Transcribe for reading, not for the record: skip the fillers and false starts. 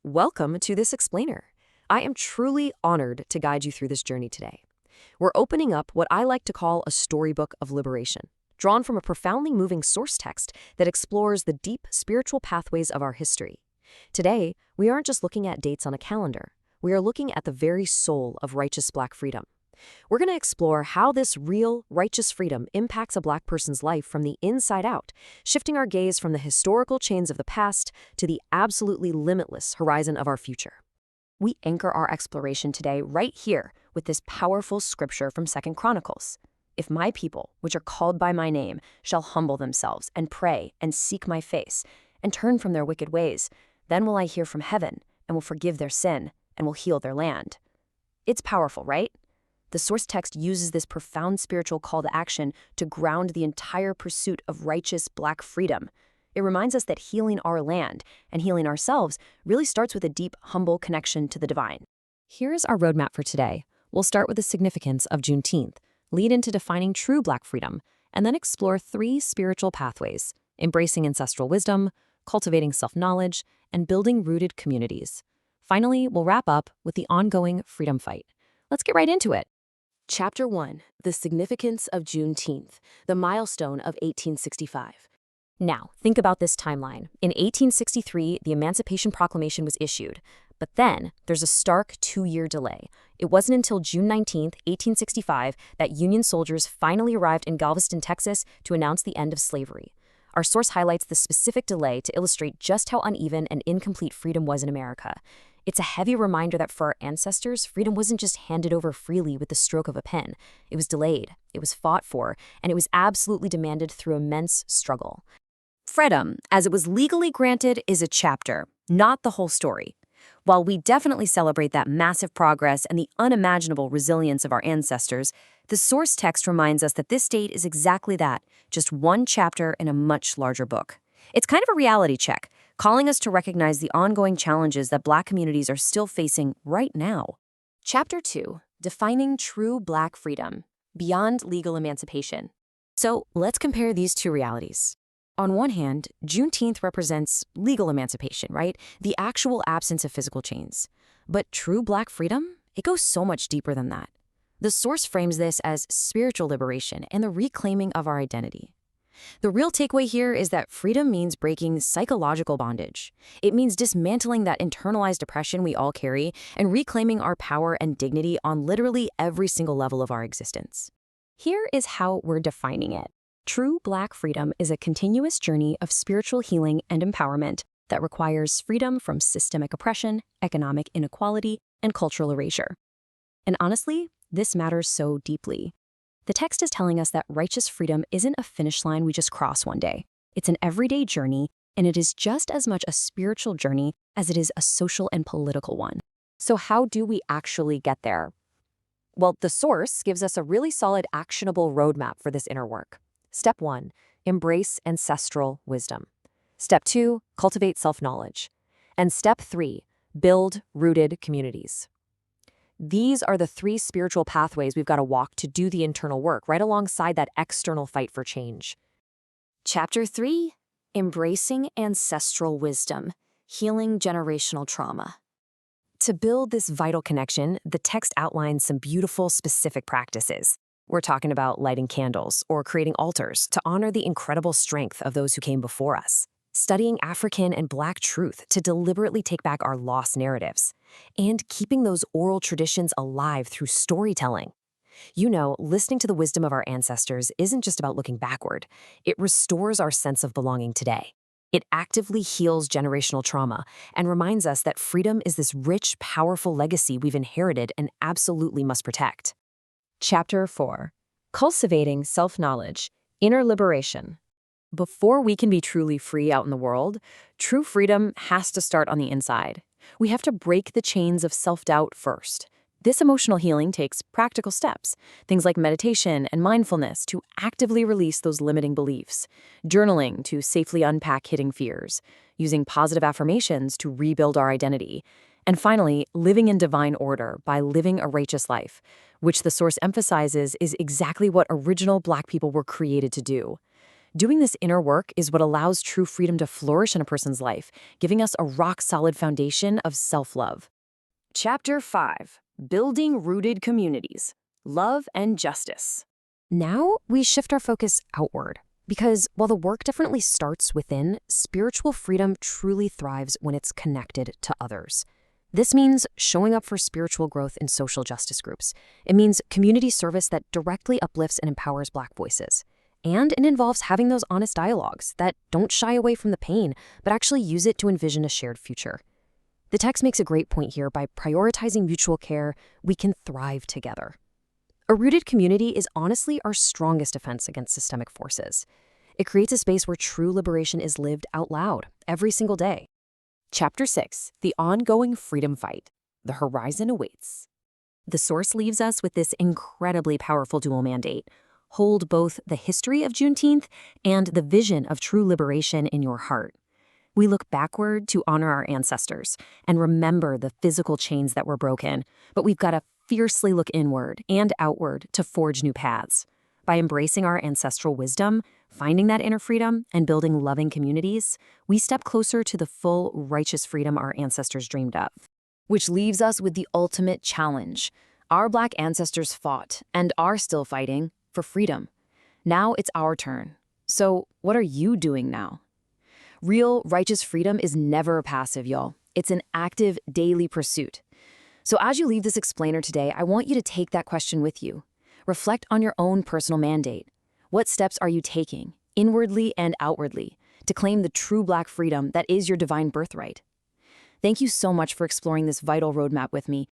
Welcome to this explainer. I am truly honored to guide you through this journey today. We're opening up what I like to call a storybook of liberation, drawn from a profoundly moving source text that explores the deep spiritual pathways of our history. Today, we aren't just looking at dates on a calendar. We are looking at the very soul of righteous Black freedom. We're going to explore how this real, righteous freedom impacts a Black person's life from the inside out, shifting our gaze from the historical chains of the past to the absolutely limitless horizon of our future. We anchor our exploration today right here with this powerful scripture from 2 Chronicles. If my people, which are called by my name, shall humble themselves and pray and seek my face and turn from their wicked ways, then will I hear from heaven and will forgive their sin and will heal their land. It's powerful, right? The source text uses this profound spiritual call to action to ground the entire pursuit of righteous Black freedom. It reminds us that healing our land and healing ourselves really starts with a deep, humble connection to the divine. Here's our roadmap for today. We'll start with the significance of Juneteenth, lead into defining true Black freedom, and then explore 3 spiritual pathways: embracing ancestral wisdom, cultivating self-knowledge, and building rooted communities. Finally, we'll wrap up with the ongoing freedom fight. Let's get right into it. Chapter 1, The Significance of Juneteenth, the milestone of 1865. Now, think about this timeline. In 1863, the Emancipation Proclamation was issued. But then, there's a stark 2-year delay. It wasn't until June 19, 1865, that Union soldiers finally arrived in Galveston, Texas, to announce the end of slavery. Our source highlights the specific delay to illustrate just how uneven and incomplete freedom was in America. It's a heavy reminder that for our ancestors, freedom wasn't just handed over freely with the stroke of a pen. It was delayed, it was fought for, and it was absolutely demanded through immense struggle. Freedom, as it was legally granted, is a chapter, not the whole story. While we definitely celebrate that massive progress and the unimaginable resilience of our ancestors, the source text reminds us that this date is exactly that, just one chapter in a much larger book. It's kind of a reality check, calling us to recognize the ongoing challenges that Black communities are still facing right now. Chapter 2, Defining True Black Freedom, Beyond Legal Emancipation. So let's compare these 2 realities. On one hand, Juneteenth represents legal emancipation, right? The actual absence of physical chains. But true Black freedom? It goes so much deeper than that. The source frames this as spiritual liberation and the reclaiming of our identity. The real takeaway here is that freedom means breaking psychological bondage. It means dismantling that internalized oppression we all carry and reclaiming our power and dignity on literally every single level of our existence. Here is how we're defining it. True Black freedom is a continuous journey of spiritual healing and empowerment that requires freedom from systemic oppression, economic inequality, and cultural erasure. And honestly, this matters so deeply. The text is telling us that righteous freedom isn't a finish line we just cross one day. It's an everyday journey, and it is just as much a spiritual journey as it is a social and political one. So how do we actually get there? Well, the source gives us a really solid, actionable roadmap for this inner work. Step 1, embrace ancestral wisdom. Step 2, cultivate self-knowledge. And step 3, build rooted communities. These are the 3 spiritual pathways we've got to walk to do the internal work, right alongside that external fight for change. Chapter 3, Embracing Ancestral Wisdom, Healing Generational Trauma. To build this vital connection, the text outlines some beautiful, specific practices. We're talking about lighting candles or creating altars to honor the incredible strength of those who came before us, studying African and Black truth to deliberately take back our lost narratives, and keeping those oral traditions alive through storytelling. You know, listening to the wisdom of our ancestors isn't just about looking backward. It restores our sense of belonging today. It actively heals generational trauma and reminds us that freedom is this rich, powerful legacy we've inherited and absolutely must protect. Chapter 4, Cultivating Self-Knowledge, Inner Liberation. Before we can be truly free out in the world, true freedom has to start on the inside. We have to break the chains of self-doubt first. This emotional healing takes practical steps, things like meditation and mindfulness to actively release those limiting beliefs, journaling to safely unpack hidden fears, using positive affirmations to rebuild our identity, and finally, living in divine order by living a righteous life, which the source emphasizes is exactly what original Black people were created to do. Doing this inner work is what allows true freedom to flourish in a person's life, giving us a rock-solid foundation of self-love. Chapter 5. Building Rooted Communities. Love and Justice. Now we shift our focus outward, because while the work definitely starts within, spiritual freedom truly thrives when it's connected to others. This means showing up for spiritual growth in social justice groups. It means community service that directly uplifts and empowers Black voices. And it involves having those honest dialogues that don't shy away from the pain, but actually use it to envision a shared future. The text makes a great point here. By prioritizing mutual care, we can thrive together. A rooted community is honestly our strongest defense against systemic forces. It creates a space where true liberation is lived out loud every single day. Chapter 6. The Ongoing Freedom Fight. The Horizon Awaits. The source leaves us with this incredibly powerful dual mandate. Hold both the history of Juneteenth and the vision of true liberation in your heart. We look backward to honor our ancestors and remember the physical chains that were broken, but we've got to fiercely look inward and outward to forge new paths. By embracing our ancestral wisdom, finding that inner freedom, and building loving communities, we step closer to the full, righteous freedom our ancestors dreamed of. Which leaves us with the ultimate challenge. Our Black ancestors fought, and are still fighting, for freedom. Now it's our turn. So what are you doing now? Real, righteous freedom is never passive, y'all. It's an active, daily pursuit. So as you leave this explainer today, I want you to take that question with you. Reflect on your own personal mandate. What steps are you taking, inwardly and outwardly, to claim the true Black freedom that is your divine birthright? Thank you so much for exploring this vital roadmap with me.